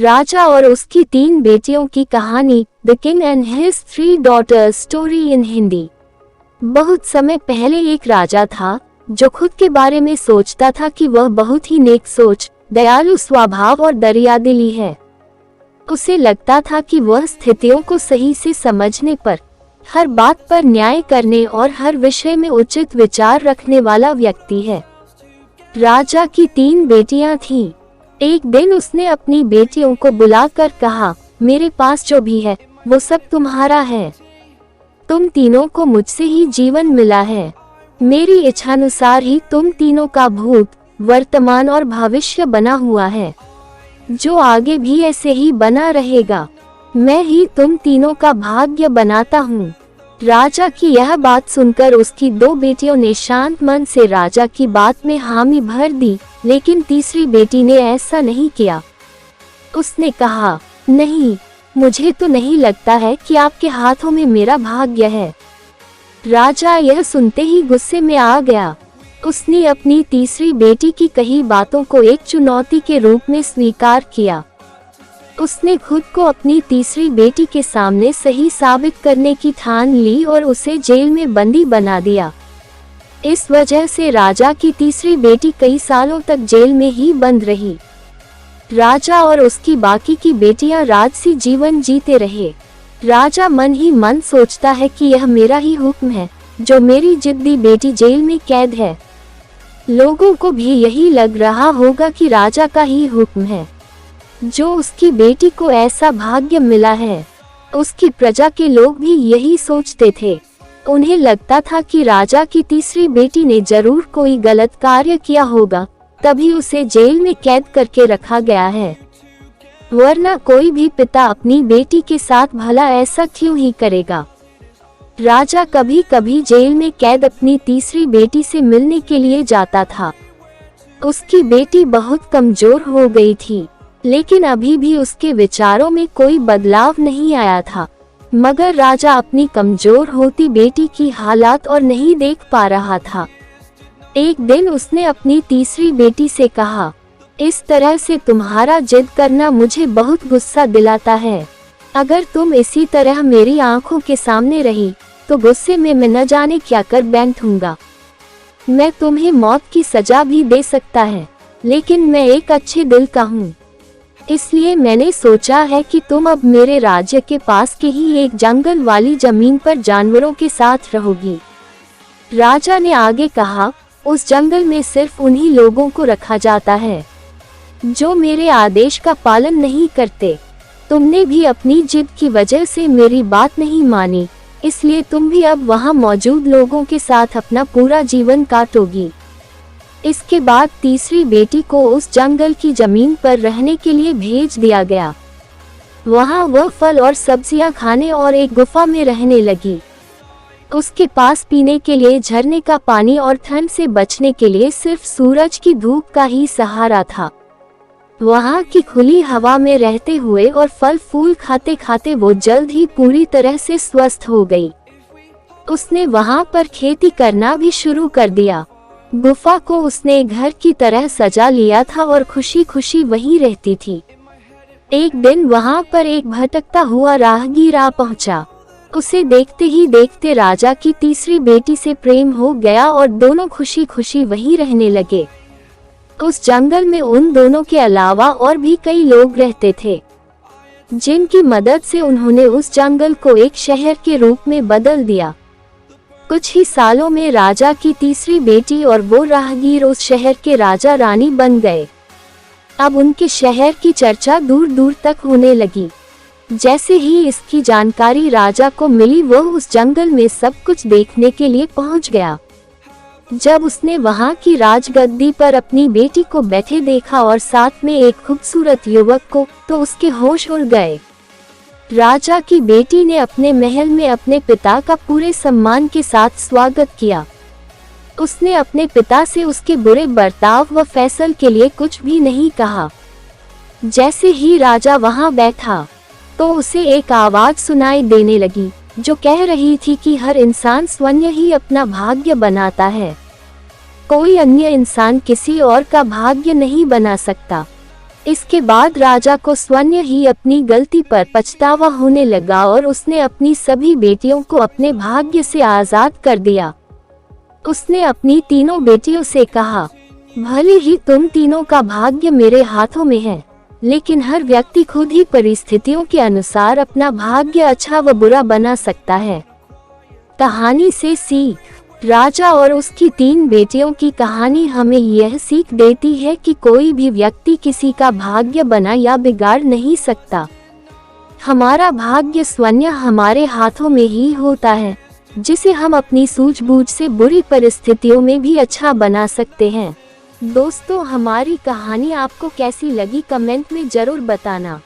राजा और उसकी 3 बेटियों की कहानी, the king and his 3 daughters story in Hindi. बहुत समय पहले एक राजा था जो खुद के बारे में सोचता था कि वह बहुत ही नेक सोच, दयालु स्वभाव और दरियादिली है। उसे लगता था कि वह स्थितियों को सही से समझने पर, हर बात पर न्याय करने और हर विषय में उचित विचार रखने वाला व्यक्ति है। राजा की 3 बेटियां थीं। एक दिन उसने अपनी बेटियों को बुलाकर कहा, मेरे पास जो भी है वो सब तुम्हारा है। तुम तीनों को मुझसे ही जीवन मिला है। मेरी इच्छानुसार ही तुम तीनों का भूत, वर्तमान और भविष्य बना हुआ है, जो आगे भी ऐसे ही बना रहेगा। मैं ही तुम तीनों का भाग्य बनाता हूँ। राजा की यह बात सुनकर उसकी 2 बेटियों ने शांत मन से राजा की बात में हामी भर दी, लेकिन तीसरी बेटी ने ऐसा नहीं किया। उसने कहा, नहीं, मुझे तो नहीं लगता है कि आपके हाथों में मेरा भाग्य है। राजा यह सुनते ही गुस्से में आ गया। उसने अपनी तीसरी बेटी की कही बातों को एक चुनौती के रूप में स्वीकार किया। उसने खुद को अपनी तीसरी बेटी के सामने सही साबित करने की ठान ली और उसे जेल में बंदी बना दिया। इस वजह से राजा की तीसरी बेटी कई सालों तक जेल में ही बंद रही। राजा और उसकी बाकी की बेटियां राजसी जीवन जीते रहे। राजा मन ही मन सोचता है कि यह मेरा ही हुक्म है, जो मेरी जिद्दी बेटी जेल में कैद है। लोगों को भी यही लग रहा होगा कि राजा का ही हुक्म है, जो उसकी बेटी को ऐसा भाग्य मिला है। उसकी प्रजा के लोग भी यही सोचते थे। उन्हें लगता था कि राजा की तीसरी बेटी ने जरूर कोई गलत कार्य किया होगा, तभी उसे जेल में कैद करके रखा गया है। वरना कोई भी पिता अपनी बेटी के साथ भला ऐसा क्यों ही करेगा। राजा कभी कभी जेल में कैद अपनी तीसरी बेटी से मिलने के लिए जाता था। उसकी बेटी बहुत कमजोर हो गई थी, लेकिन अभी भी उसके विचारों में कोई बदलाव नहीं आया था। मगर राजा अपनी कमजोर होती बेटी की हालात और नहीं देख पा रहा था। एक दिन उसने अपनी तीसरी बेटी से कहा, इस तरह से तुम्हारा जिद करना मुझे बहुत गुस्सा दिलाता है। अगर तुम इसी तरह मेरी आंखों के सामने रही तो गुस्से में मैं न जाने क्या कर बैठूंगा। मैं तुम्हें मौत की सजा भी दे सकता है, लेकिन मैं एक अच्छे दिल का हूँ, इसलिए मैंने सोचा है कि तुम अब मेरे राज्य के पास के ही एक जंगल वाली जमीन पर जानवरों के साथ रहोगी। राजा ने आगे कहा, उस जंगल में सिर्फ उन्हीं लोगों को रखा जाता है जो मेरे आदेश का पालन नहीं करते। तुमने भी अपनी जिद की वजह से मेरी बात नहीं मानी, इसलिए तुम भी अब वहां मौजूद लोगों के साथ अपना पूरा जीवन काटोगी। इसके बाद तीसरी बेटी को उस जंगल की जमीन पर रहने के लिए भेज दिया गया। वहां वह फल और सब्जियां खाने और एक गुफा में रहने लगी। उसके पास पीने के लिए झरने का पानी और ठंड से बचने के लिए सिर्फ सूरज की धूप का ही सहारा था। वहां की खुली हवा में रहते हुए और फल फूल खाते खाते वो जल्द ही पूरी तरह से स्वस्थ हो गई। उसने वहां पर खेती करना भी शुरू कर दिया। गुफा को उसने घर की तरह सजा लिया था और खुशी खुशी वहीं रहती थी। एक दिन वहां पर एक भटकता हुआ राहगीर आ पहुंचा। उसे देखते ही देखते राजा की तीसरी बेटी से प्रेम हो गया और दोनों खुशी खुशी वहीं रहने लगे। उस जंगल में उन दोनों के अलावा और भी कई लोग रहते थे, जिनकी मदद से उन्होंने उस जंगल को एक शहर के रूप में बदल दिया। कुछ ही सालों में राजा की तीसरी बेटी और वो राहगीर उस शहर के राजा रानी बन गए। अब उनके शहर की चर्चा दूर दूर तक होने लगी। जैसे ही इसकी जानकारी राजा को मिली, वह उस जंगल में सब कुछ देखने के लिए पहुंच गया। जब उसने वहां की राजगद्दी पर अपनी बेटी को बैठे देखा और साथ में एक खूबसूरत युवक को, तो उसके होश उड़ गए। राजा की बेटी ने अपने महल में अपने पिता का पूरे सम्मान के साथ स्वागत किया। उसने अपने पिता से उसके बुरे बर्ताव व फैसल के लिए कुछ भी नहीं कहा। जैसे ही राजा वहां बैठा, तो उसे एक आवाज सुनाई देने लगी, जो कह रही थी कि हर इंसान स्वयं ही अपना भाग्य बनाता है, कोई अन्य इंसान किसी और का भाग्य नहीं बना सकता। इसके बाद राजा को स्वयं ही अपनी गलती पर पछतावा होने लगा और उसने अपनी सभी बेटियों को अपने भाग्य से आजाद कर दिया। उसने अपनी तीनों बेटियों से कहा, भले ही तुम तीनों का भाग्य मेरे हाथों में है, लेकिन हर व्यक्ति खुद ही परिस्थितियों के अनुसार अपना भाग्य अच्छा व बुरा बना सकता है। कहानी से सीख। राजा और उसकी 3 बेटियों की कहानी हमें यह सीख देती है कि कोई भी व्यक्ति किसी का भाग्य बना या बिगाड़ नहीं सकता। हमारा भाग्य स्वयं हमारे हाथों में ही होता है, जिसे हम अपनी सूझबूझ से बुरी परिस्थितियों में भी अच्छा बना सकते हैं। दोस्तों, हमारी कहानी आपको कैसी लगी कमेंट में जरूर बताना।